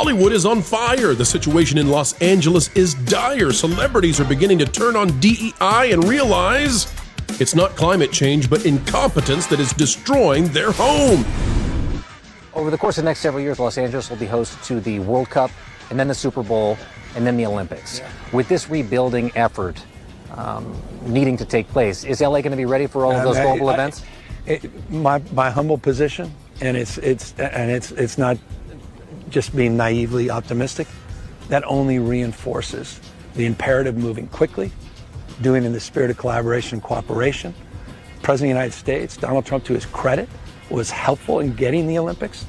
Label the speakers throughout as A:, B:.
A: Hollywood is on fire. The situation in Los Angeles is dire. Celebrities are beginning to turn on DEI and realize it's not climate change, but incompetence that is destroying their home.
B: Over the course of the next several years, Los Angeles will be host to the World Cup, and then the Super Bowl, and then the Olympics. Yeah. With this rebuilding effort needing to take place, is LA going to be ready for all of those global events?
C: My humble position, and it's not just being naively optimistic, that only reinforces the imperative moving quickly, doing it in the spirit of collaboration and cooperation. President of the United States, Donald Trump, to his credit, was helpful in getting the Olympics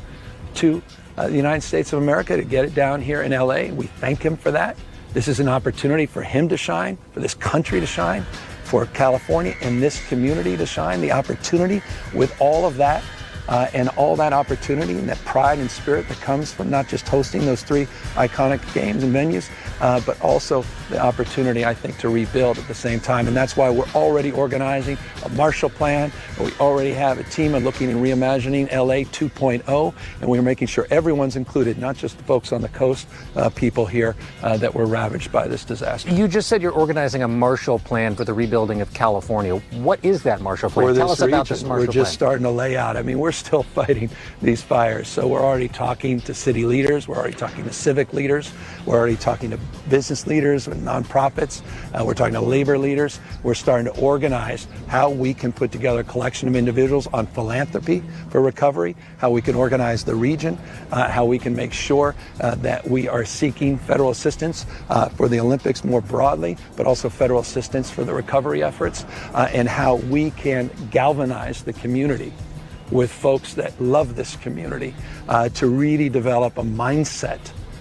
C: to the United States of America, to get it down here in LA. We thank him for that. This is an opportunity for him to shine, for this country to shine, for California and this community to shine. The opportunity with all of that and all that opportunity and that pride and spirit that comes from not just hosting those three iconic games and venues, but also the opportunity, I think, to rebuild at the same time. And that's why we're already organizing a Marshall Plan. We already have a team of looking and reimagining LA 2.0, and we're making sure everyone's included, not just the folks on the coast, people here that were ravaged by this disaster.
B: You just said you're organizing a Marshall Plan for the rebuilding of California. What is that Marshall Plan? Tell us about this Marshall Plan.
C: We're just starting to lay out. I mean, we're still fighting these fires. So we're already talking to city leaders. We're already talking to civic leaders. We're already talking to business leaders and nonprofits. We're talking to labor leaders. We're starting to organize how we can put together a collection of individuals on philanthropy for recovery, how we can organize the region, how we can make sure that we are seeking federal assistance for the Olympics more broadly, but also federal assistance for the recovery efforts, and how we can galvanize the community with folks that love this community to really develop a mindset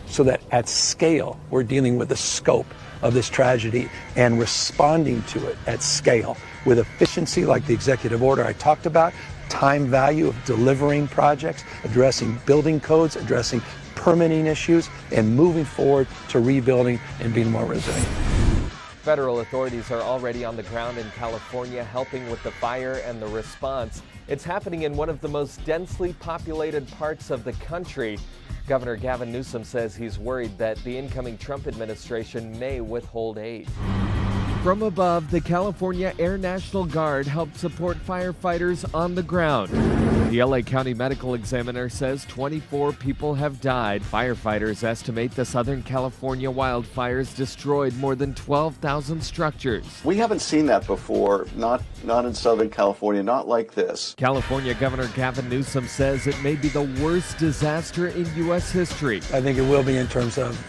C: so that at scale we're dealing with the scope of this tragedy and responding to it at scale with efficiency, like the executive order I talked about, time value of delivering projects, addressing building codes, addressing permitting issues, and moving forward to rebuilding and being more resilient.
D: Federal authorities are already on the ground in California helping with the fire and the response. It's happening in one of the most densely populated parts of the country. Governor Gavin Newsom says he's worried that the incoming Trump administration may withhold aid. From above, the California Air National Guard helped support firefighters on the ground. The LA County Medical Examiner says 24 people have died. Firefighters estimate the Southern California wildfires destroyed more than 12,000 structures.
E: We haven't seen that before, not in Southern California, not like this.
D: California Governor Gavin Newsom says it may be the worst disaster in U.S. history.
C: I think it will be in terms of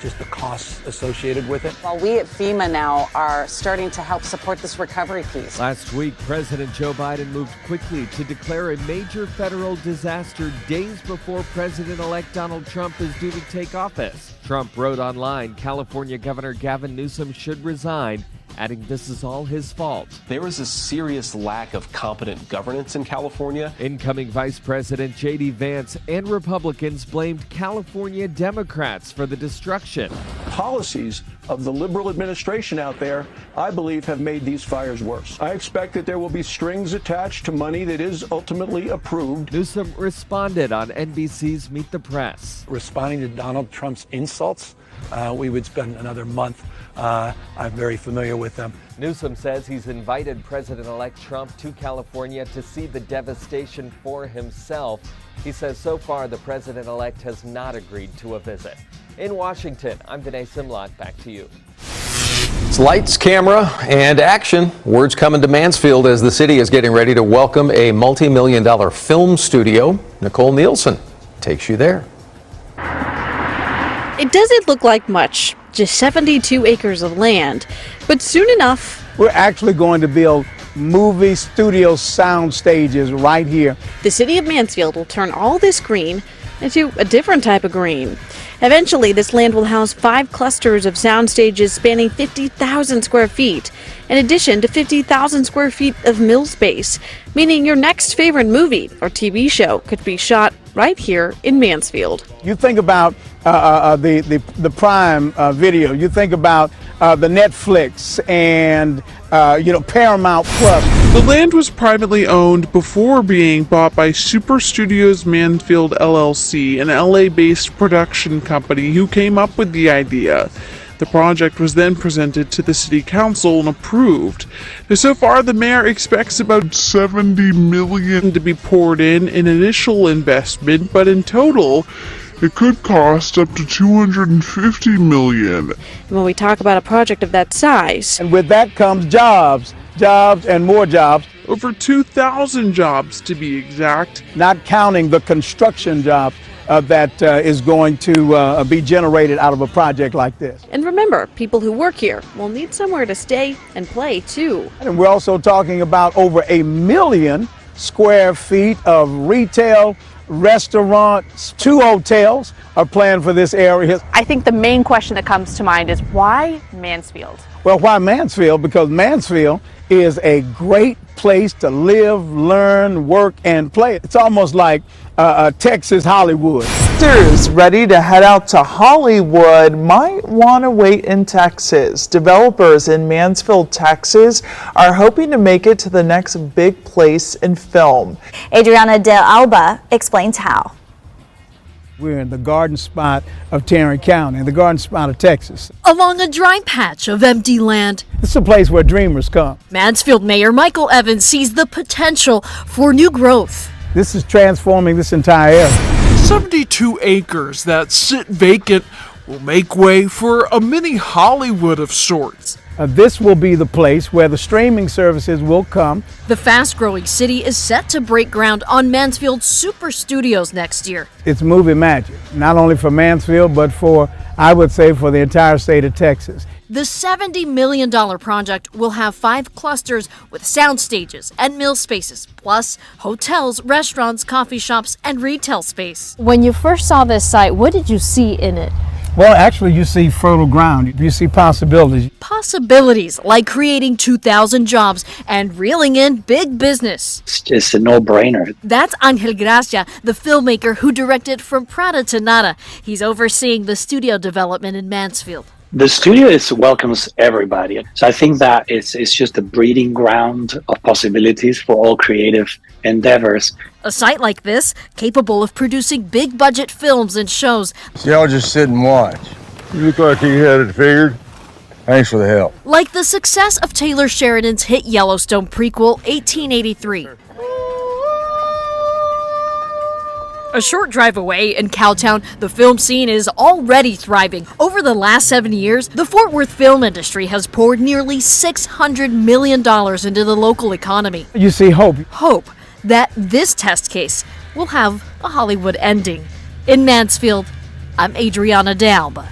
C: just the costs associated with it.
F: While we at FEMA now are starting to help support this recovery piece.
D: Last week, President Joe Biden moved quickly to declare a major federal disaster days before President-elect Donald Trump is due to take office. Trump wrote online California Governor Gavin Newsom should resign, adding this is all his fault.
G: There is a serious lack of competent governance in California.
D: Incoming Vice President J.D. Vance and Republicans blamed California Democrats for the destruction.
H: Policies of the liberal administration out there, I believe, have made these fires worse. I expect that there will be strings attached to money that is ultimately approved.
D: Newsom responded on NBC's Meet the Press.
C: Responding to Donald Trump's insults, we would spend another month. I'm very familiar with them.
D: Newsom says he's invited President-elect Trump to California to see the devastation for himself. He says so far the president-elect has not agreed to a visit. In Washington, I'm Vinay Simlot. Back to you.
I: It's lights, camera, and action. Word's coming to Mansfield as the city is getting ready to welcome a multi-million-dollar film studio. Nicole Nielsen takes you there.
J: It doesn't look like much, just 72 acres of land, but soon enough,
K: we're actually going to build movie studio sound stages right here.
J: The city of Mansfield will turn all this green into a different type of green. Eventually, this land will house 5 clusters of sound stages spanning 50,000 square feet, in addition to 50,000 square feet of mill space, meaning your next favorite movie or TV show could be shot right here in Mansfield.
K: You think about the Prime Video, you think about the Netflix and Paramount Plus.
L: The land was privately owned before being bought by Super Studios Mansfield LLC, an LA-based production company who came up with the idea. The project was then presented to the city council and approved. So far, the mayor expects about $70 million to be poured in initial investment, but in total, it could cost up to $250 million.
J: When we talk about a project of that size,
K: And with that comes jobs and more jobs.
L: Over 2,000 jobs to be exact.
K: Not counting the construction jobs that is going to be generated out of a project like this.
J: and remember, people who work here will need somewhere to stay and play too.
K: And we're also talking about over 1 million square feet of retail, restaurants, 2 hotels are planned for this area.
M: I think the main question that comes to mind is why Mansfield?
K: Well, why Mansfield? Because Mansfield is a great place to live, learn, work, and play. It's almost like Texas Hollywood.
N: Investors ready to head out to Hollywood might want to wait in Texas. Developers in Mansfield, Texas are hoping to make it to the next big place in film.
O: Adriana Del Alba explains how.
K: We're in the garden spot of Tarrant County, the garden spot of Texas.
P: Along a dry patch of empty land,
K: It's a place where dreamers come.
P: Mansfield Mayor Michael Evans sees the potential for new growth.
K: This is transforming this entire area.
L: 72 acres that sit vacant will make way for a mini Hollywood of sorts.
K: This will be the place where the streaming services will come.
P: The fast-growing city is set to break ground on Mansfield's Super Studios next year.
K: It's movie magic, not only for Mansfield, but for, I would say, for the entire state of Texas.
P: The $70 million project will have 5 clusters with sound stages and mill spaces, plus hotels, restaurants, coffee shops, and retail space.
Q: When you first saw this site, what did you see in it?
K: Well, actually, you see fertile ground. You see possibilities.
P: Possibilities like creating 2,000 jobs and reeling in big business.
R: It's just a no-brainer.
P: That's Angel Gracia, the filmmaker who directed From Prada to Nada. He's overseeing the studio development in Mansfield.
R: The studio welcomes everybody. So I think that it's just a breeding ground of possibilities for all creative endeavors.
P: A site like this, capable of producing big budget films and shows.
S: Y'all just sit and watch. You look like you had it figured. Thanks for the help.
P: Like the success of Taylor Sheridan's hit Yellowstone prequel, 1883. A short drive away in Cowtown, the film scene is already thriving. Over the last 7 years, the Fort Worth film industry has poured nearly $600 million into the local economy.
K: You see hope.
P: Hope that this test case will have a Hollywood ending. In Mansfield, I'm Adriana D'Alba.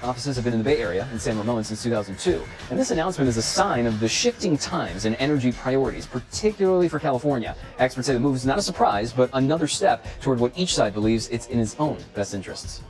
T: Offices have been in the Bay Area in San Ramon since 2002, and this announcement is a sign of the shifting times and energy priorities, particularly for California. Experts say the move is not a surprise, but another step toward what each side believes it's in its own best interests.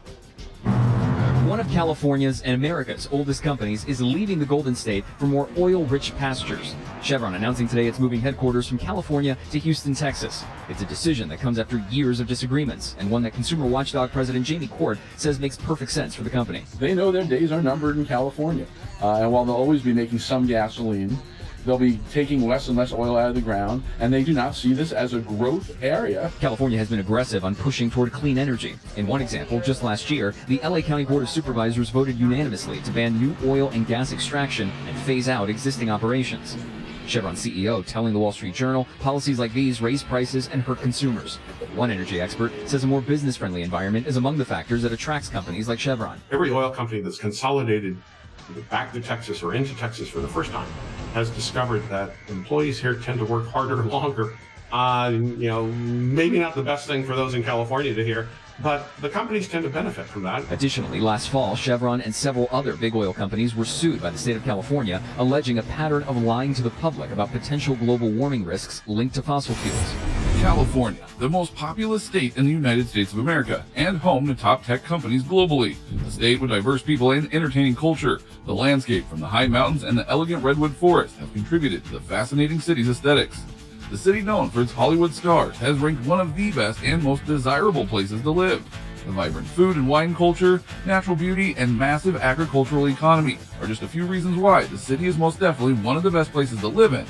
T: One of California's and America's oldest companies is leaving the Golden State for more oil-rich pastures. Chevron announcing today it's moving headquarters from California to Houston, Texas. It's a decision that comes after years of disagreements, and one that consumer watchdog President Jamie Cord says makes perfect sense for the company.
U: They know their days are numbered in California, and while they'll always be making some gasoline, they'll be taking less and less oil out of the ground, and they do not see this as a growth area.
T: California has been aggressive on pushing toward clean energy. In one example, just last year, the LA County Board of Supervisors voted unanimously to ban new oil and gas extraction and phase out existing operations. Chevron CEO telling the Wall Street Journal policies like these raise prices and hurt consumers. One energy expert says a more business-friendly environment is among the factors that attracts companies like Chevron.
V: Every oil company that's consolidated back to Texas or into Texas for the first time has discovered that employees here tend to work harder, longer. Maybe not the best thing for those in California to hear, but the companies tend to benefit from that.
T: Additionally, last fall, Chevron and several other big oil companies were sued by the state of California, alleging a pattern of lying to the public about potential global warming risks linked to fossil fuels.
W: California, the most populous state in the United States of America, and home to top tech companies globally. A state with diverse people and entertaining culture. The landscape from the high mountains and the elegant redwood forest have contributed to the fascinating city's aesthetics. The city, known for its Hollywood stars, has ranked one of the best and most desirable places to live. The vibrant food and wine culture, natural beauty, and massive agricultural economy are just a few reasons why the city is most definitely one of the best places to live in.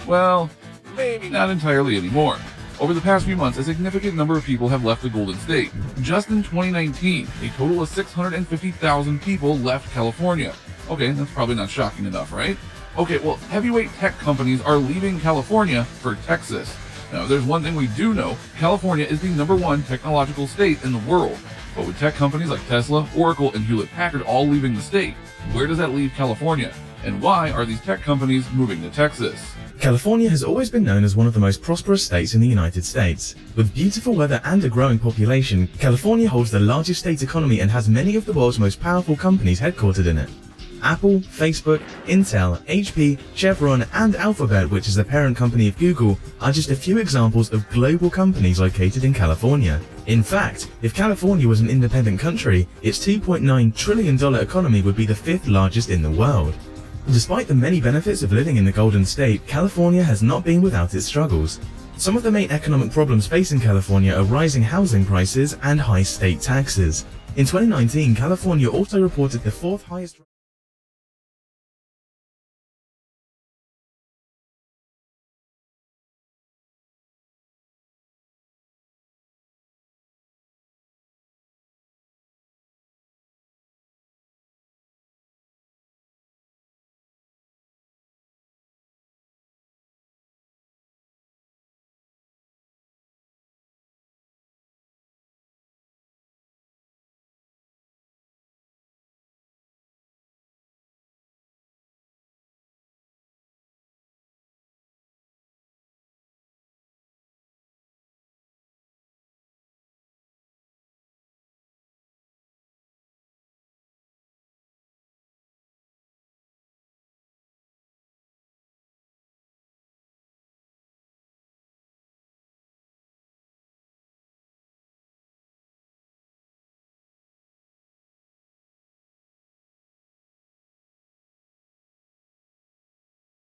W: Well, maybe not entirely anymore. Over the past few months, a significant number of people have left the Golden State. Just in 2019, a total of 650,000 people left California. Okay, that's probably not shocking enough, right? Okay, well, heavyweight tech companies are leaving California for Texas. Now, there's one thing we do know, California is the #1 technological state in the world. But with tech companies like Tesla, Oracle, and Hewlett-Packard all leaving the state, where does that leave California? And why are these tech companies moving to Texas?
A: California has always been known as one of the most prosperous states in the United States. With beautiful weather and a growing population, California holds the largest state economy and has many of the world's most powerful companies headquartered in it. Apple, Facebook, Intel, HP, Chevron, and Alphabet, which is the parent company of Google, are just a few examples of global companies located in California. In fact, if California was an independent country, its $2.9 trillion economy would be the 5th largest in the world. Despite the many benefits of living in the Golden State, California has not been without its struggles. Some of the main economic problems facing California are rising housing prices and high state taxes. In 2019, California also reported the 4th highest